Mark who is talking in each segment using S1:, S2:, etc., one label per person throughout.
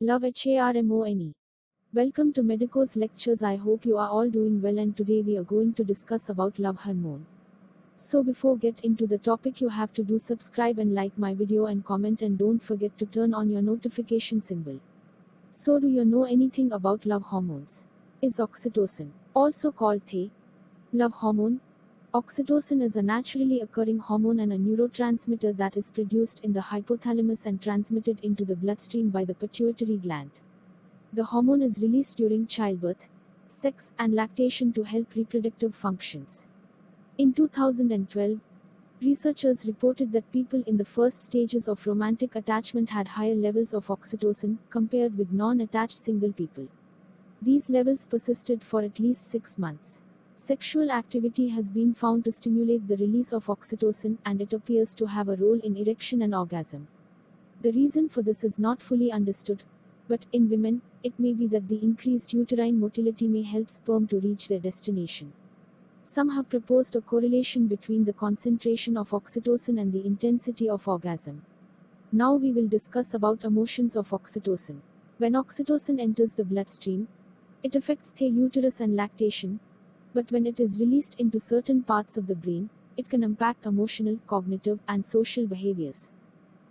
S1: Love HARMONE. Welcome to Medico's lectures. I hope you are all doing well, and today we are going to discuss about love hormone. So before get into the topic, you have to do subscribe and like my video and comment, and don't forget to turn on your notification symbol. So do you know anything about love hormones? Is oxytocin, also called the love hormone? Oxytocin is a naturally occurring hormone and a neurotransmitter that is produced in the hypothalamus and transmitted into the bloodstream by the pituitary gland. The hormone is released during childbirth, sex, and lactation to help reproductive functions. In 2012, researchers reported that people in the first stages of romantic attachment had higher levels of oxytocin compared with non-attached single people. These levels persisted for at least 6 months. Sexual activity has been found to stimulate the release of oxytocin, and it appears to have a role in erection and orgasm. The reason for this is not fully understood, but in women, it may be that the increased uterine motility may help sperm to reach their destination. Some have proposed a correlation between the concentration of oxytocin and the intensity of orgasm. Now we will discuss about emotions of oxytocin. When oxytocin enters the bloodstream, it affects the uterus and lactation, but when it is released into certain parts of the brain, it can impact emotional, cognitive, and social behaviors.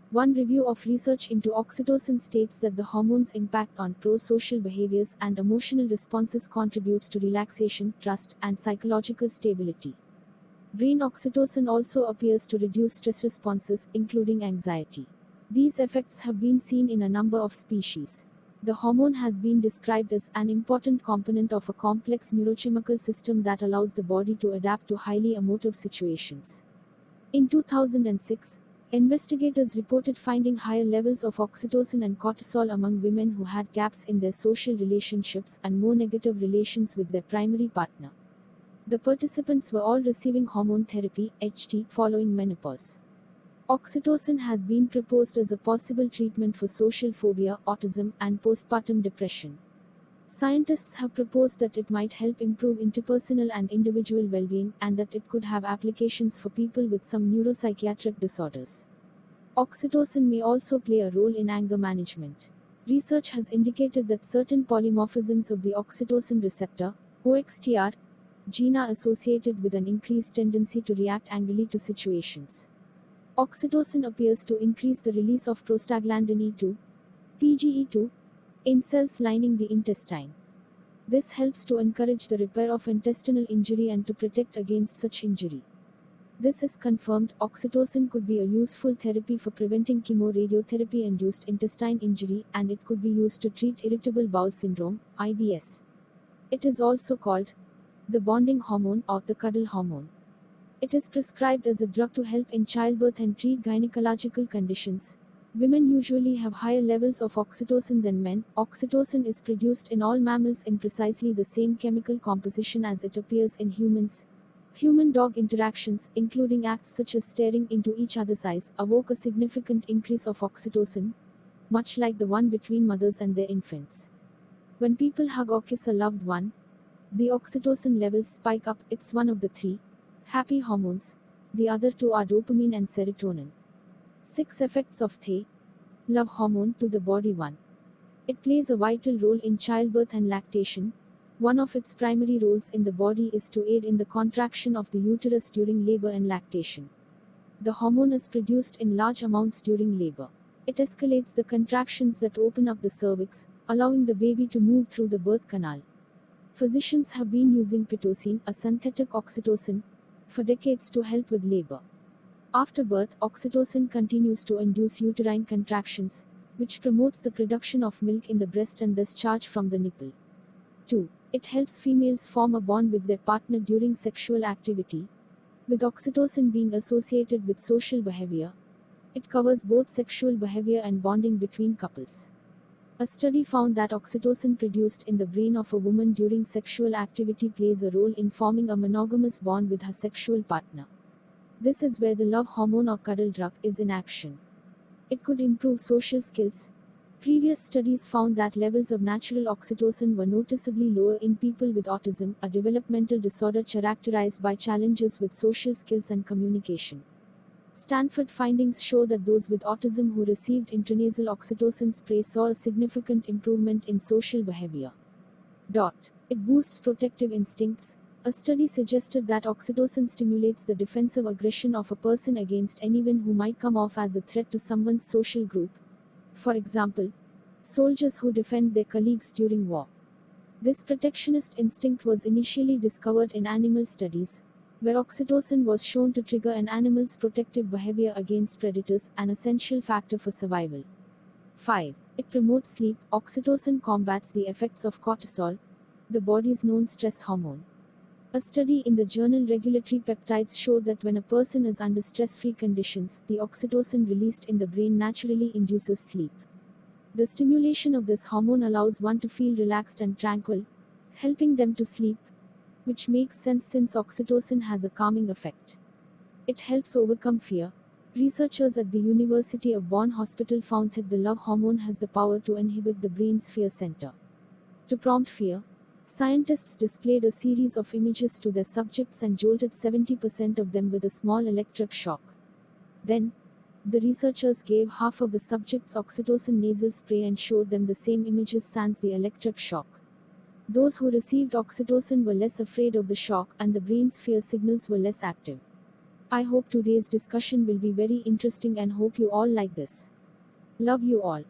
S1: One review of research into oxytocin states that the hormone's impact on pro-social behaviors and emotional responses contributes to relaxation, trust, and psychological stability. Brain oxytocin also appears to reduce stress responses, including anxiety. These effects have been seen in a number of species. The hormone has been described as an important component of a complex neurochemical system that allows the body to adapt to highly emotive situations. In 2006, investigators reported finding higher levels of oxytocin and cortisol among women who had gaps in their social relationships and more negative relations with their primary partner. The participants were all receiving hormone therapy, HT, following menopause. Oxytocin has been proposed as a possible treatment for social phobia, autism, and postpartum depression. Scientists have proposed that it might help improve interpersonal and individual well-being, and that it could have applications for people with some neuropsychiatric disorders. Oxytocin may also play a role in anger management. Research has indicated that certain polymorphisms of the oxytocin receptor, OXTR, gene are associated with an increased tendency to react angrily to situations. Oxytocin appears to increase the release of prostaglandin E2, PGE2, in cells lining the intestine. This helps to encourage the repair of intestinal injury and to protect against such injury. This is confirmed. Oxytocin could be a useful therapy for preventing chemoradiotherapy-induced intestine injury, and it could be used to treat irritable bowel syndrome, IBS. It is also called the bonding hormone or the cuddle hormone. It is prescribed as a drug to help in childbirth and treat gynecological conditions. Women usually have higher levels of oxytocin than men. Oxytocin is produced in all mammals in precisely the same chemical composition as it appears in humans. Human-dog interactions, including acts such as staring into each other's eyes, evoke a significant increase of oxytocin, much like the one between mothers and their infants. When people hug or kiss a loved one, the oxytocin levels spike up. It's one of the three happy hormones. The other two are dopamine and serotonin. 6 effects of the love hormone to the body. 1. It plays a vital role in childbirth and lactation. One of its primary roles in the body is to aid in the contraction of the uterus during labor and lactation. The hormone is produced in large amounts during labor. It escalates the contractions that open up the cervix, allowing the baby to move through the birth canal. Physicians have been using pitocin, a synthetic oxytocin, for decades to help with labor. After birth, oxytocin continues to induce uterine contractions, which promotes the production of milk in the breast and discharge from the nipple. 2. It helps females form a bond with their partner during sexual activity. With oxytocin being associated with social behavior, it covers both sexual behavior and bonding between couples. A study found that oxytocin produced in the brain of a woman during sexual activity plays a role in forming a monogamous bond with her sexual partner. This is where the love hormone or cuddle drug is in action. It could improve social skills. Previous studies found that levels of natural oxytocin were noticeably lower in people with autism, a developmental disorder characterized by challenges with social skills and communication. Stanford findings show that those with autism who received intranasal oxytocin spray saw a significant improvement in social behavior. It boosts protective instincts. A study suggested that oxytocin stimulates the defensive aggression of a person against anyone who might come off as a threat to someone's social group. For example, soldiers who defend their colleagues during war. This protectionist instinct was initially discovered in animal studies, where oxytocin was shown to trigger an animal's protective behavior against predators, an essential factor for survival. 5. It promotes sleep. Oxytocin combats the effects of cortisol, the body's known stress hormone. A study in the journal Regulatory Peptides showed that when a person is under stress-free conditions, the oxytocin released in the brain naturally induces sleep. The stimulation of this hormone allows one to feel relaxed and tranquil, helping them to sleep, which makes sense since oxytocin has a calming effect. It helps overcome fear. Researchers at the University of Bonn Hospital found that the love hormone has the power to inhibit the brain's fear center. To prompt fear, scientists displayed a series of images to their subjects and jolted 70% of them with a small electric shock. Then, the researchers gave half of the subjects oxytocin nasal spray and showed them the same images sans the electric shock. Those who received oxytocin were less afraid of the shock, and the brain's fear signals were less active. I hope today's discussion will be very interesting and hope you all like this. Love you all.